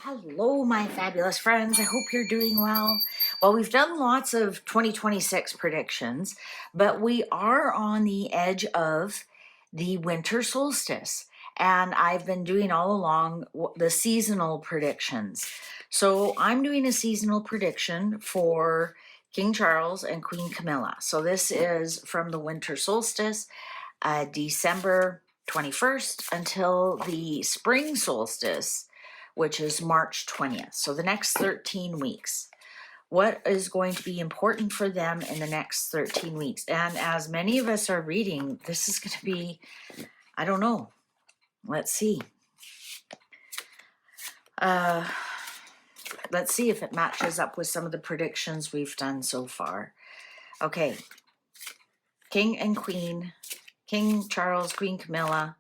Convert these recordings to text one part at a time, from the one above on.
Hello, my fabulous friends. I hope you're doing well. Well, we've done lots of 2026 predictions, but we are on the edge of the winter solstice. And I've been doing all along the seasonal predictions. So I'm doing a seasonal prediction for King Charles and Queen Camilla. So this is from the winter solstice, December 21st, until the spring solstice, which is March 20th. So the next 13 weeks. What is going to be important for them in the next 13 weeks? And as many of us are reading, this is going to be, I don't know. Let's see. Let's see if it matches up with some of the predictions we've done so far. Okay. King and Queen. King Charles, Queen Camilla.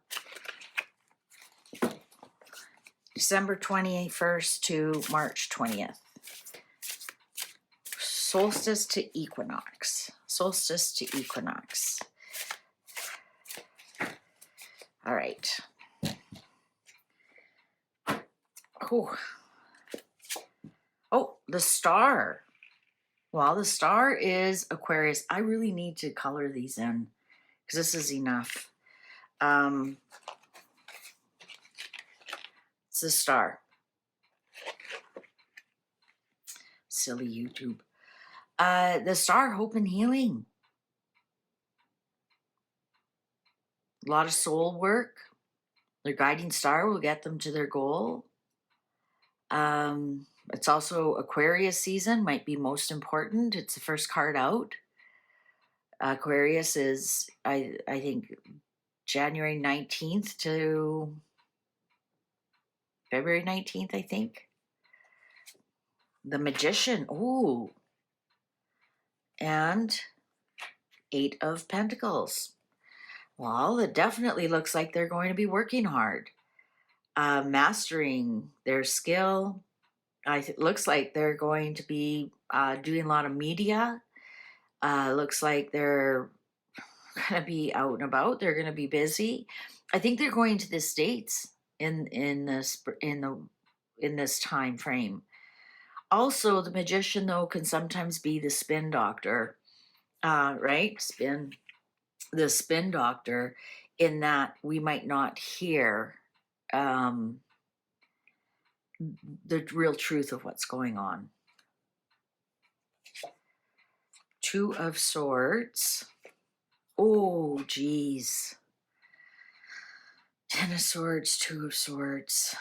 December 21st to March 20th. Solstice to equinox. Solstice to equinox. All right. Oh, the star. Well, the star is Aquarius. I really need to color these in because this is enough. It's the star. Silly YouTube. The star, hope and healing. A lot of soul work. Their guiding star will get them to their goal. It's also Aquarius season, might be most important. It's the first card out. Aquarius is, I think, January 19th to February 19th, I think. The Magician. Ooh. And 8 of Pentacles. Well, it definitely looks like they're going to be working hard. Mastering their skill. It looks like they're going to be doing a lot of media. Looks like they're going to be out and about. They're going to be busy. I think they're going to the States in this time frame. Also, the Magician, though, can sometimes be the spin doctor, right? The spin doctor, in that we might not hear the real truth of what's going on. 2 of Swords. Oh, geez. 10 of Swords, 2 of Swords.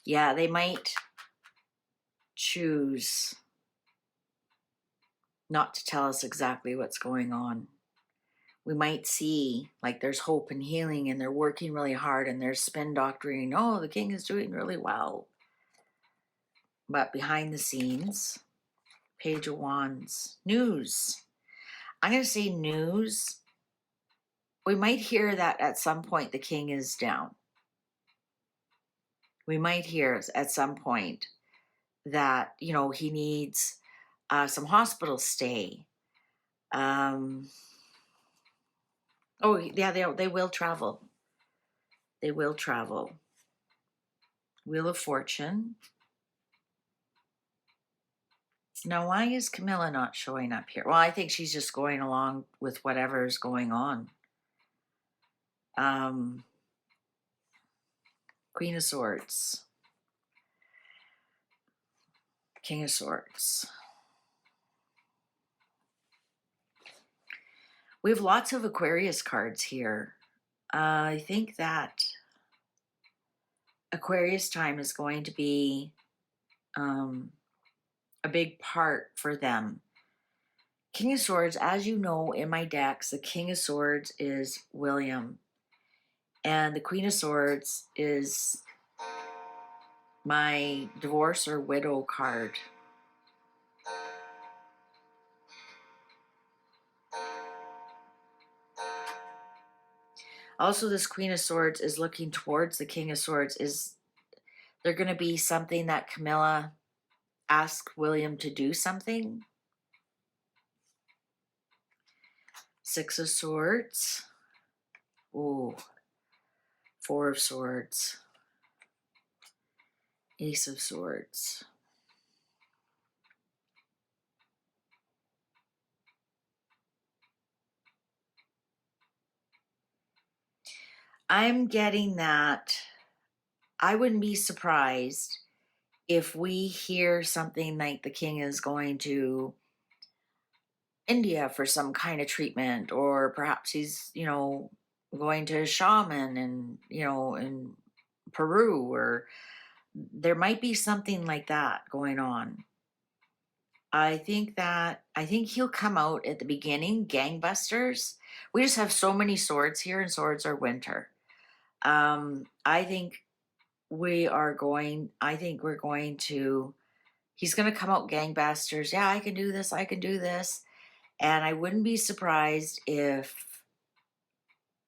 Yeah, they might choose not to tell us exactly what's going on. We might see like there's hope and healing and they're working really hard and there's spin doctoring. Oh, the king is doing really well. But behind the scenes, Page of Wands, news. I'm going to say news. We might hear that at some point the king is down. We might hear at some point that, you know, he needs some hospital stay. Oh, yeah, they will travel. They will travel. Wheel of Fortune. Now, why is Camilla not showing up here? Well, I think she's just going along with whatever's going on. Queen of Swords. King of Swords. We have lots of Aquarius cards here. I think that Aquarius time is going to be a big part for them. King of Swords, as you know, in my decks, the King of Swords is William. And the Queen of Swords is my divorce or widow card. Also, this Queen of Swords is looking towards the King of Swords. Is there going to be something that Camilla asked William to do something? 6 of Swords. Ooh. 4 of Swords. Ace of Swords. I'm getting that I wouldn't be surprised if we hear something like the king is going to India for some kind of treatment, or perhaps he's, going to a shaman and, in Peru, or there might be something like that going on. I think he'll come out at the beginning, gangbusters. We just have so many swords here, and swords are winter. I think we're going to, he's going to come out gangbusters. Yeah, I can do this. I can do this. And I wouldn't be surprised if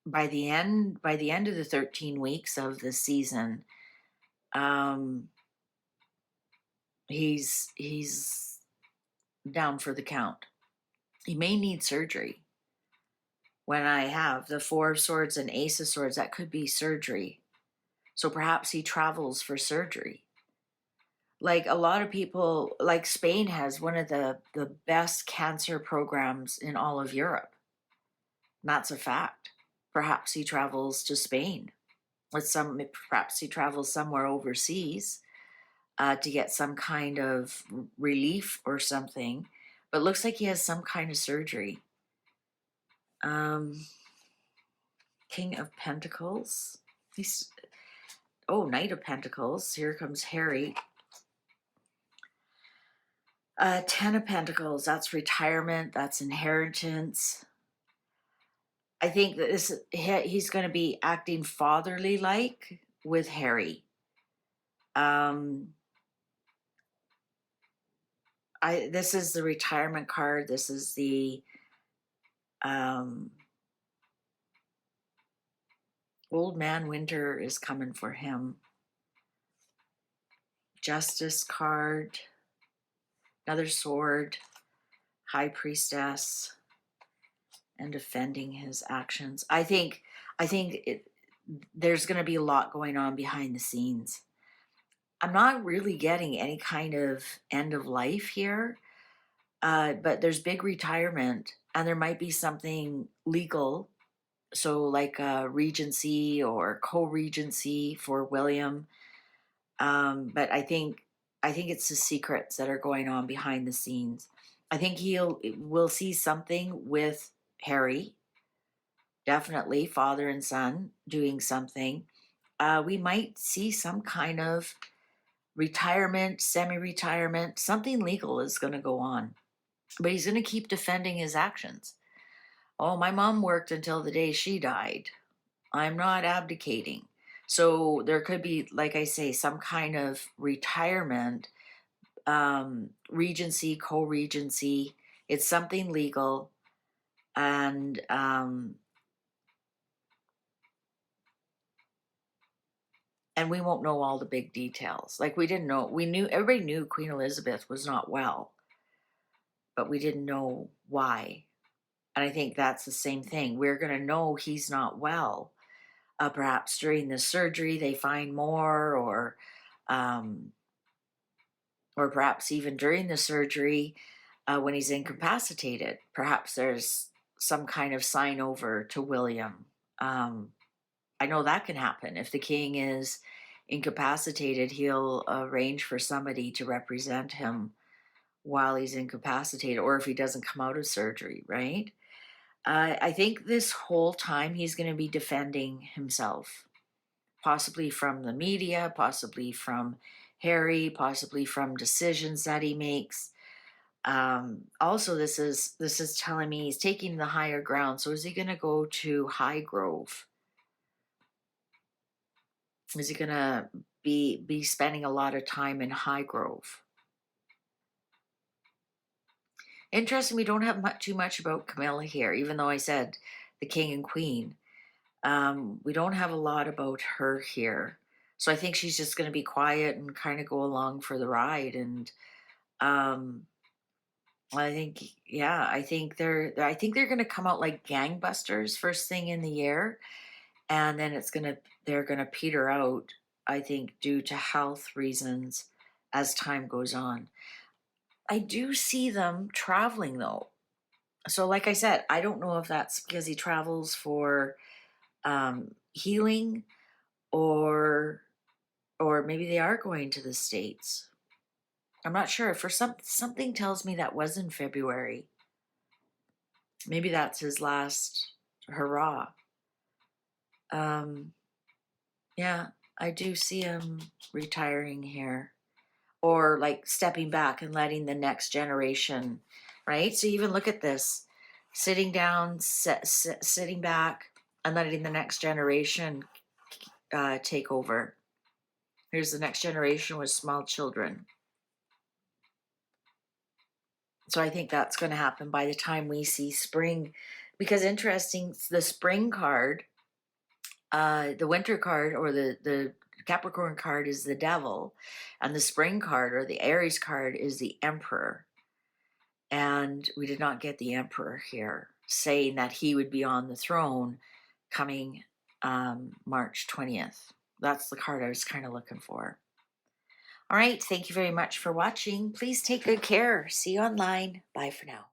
by the end of the 13 weeks of the season, he's down for the count. He may need surgery. When I have the Four of Swords and Ace of Swords, that could be surgery. So perhaps he travels for surgery. Like a lot of people, like Spain has one of the best cancer programs in all of Europe. And that's a fact. Perhaps he travels to Spain. Perhaps he travels somewhere overseas to get some kind of relief or something. But it looks like he has some kind of surgery. King of Pentacles. Knight of Pentacles. Here comes Harry. 10 of Pentacles. That's retirement. That's inheritance. I think that he's going to be acting fatherly like with Harry. This is the retirement card. This is the old man winter is coming for him. Justice card. Another sword. High Priestess. And defending his actions. I think there's going to be a lot going on behind the scenes. I'm not really getting any kind of end of life here, but there's big retirement, and there might be something legal, so like a regency or co-regency for William. But I think it's the secrets that are going on behind the scenes. I think we'll see something with Harry, definitely father and son doing something. We might see some kind of retirement, semi-retirement, something legal is going to go on, but he's going to keep defending his actions. Oh, my mom worked until the day she died. I'm not abdicating. So there could be, like I say, some kind of retirement, regency, co-regency. It's something legal. And we won't know all the big details. Like everybody knew Queen Elizabeth was not well, but we didn't know why. And I think that's the same thing. We're going to know he's not well. Perhaps during the surgery they find more, or perhaps even during the surgery when he's incapacitated. Perhaps there's some kind of sign over to William. I know that can happen. If the king is incapacitated, he'll arrange for somebody to represent him while he's incapacitated, or if he doesn't come out of surgery, right? I think this whole time he's going to be defending himself, possibly from the media, possibly from Harry, possibly from decisions that he makes. Also, this is telling me he's taking the higher ground. So is he going to go to Highgrove? Is he going to be spending a lot of time in Highgrove? Interesting, we don't have too much about Camilla here, even though I said the king and queen. We don't have a lot about her here. So I think she's just going to be quiet and kind of go along for the ride. And I think they're going to come out like gangbusters first thing in the year, and then they're going to peter out I think, due to health reasons as time goes on. I do see them traveling though. So like I said, I don't know if that's because he travels for healing, or maybe they are going to the States. I'm not sure. For something tells me that was in February. Maybe that's his last hurrah. Yeah, I do see him retiring here, or like stepping back and letting the next generation, right? So even look at this, sitting down, sitting back, and letting the next generation take over. Here's the next generation with small children. So I think that's going to happen by the time we see spring, because interesting, the spring card, the winter card, or the Capricorn card is the devil, and the spring card, or the Aries card, is the emperor. And we did not get the emperor here, saying that he would be on the throne coming March 20th. That's the card I was kind of looking for. All right, thank you very much for watching. Please take good care. See you online. Bye for now.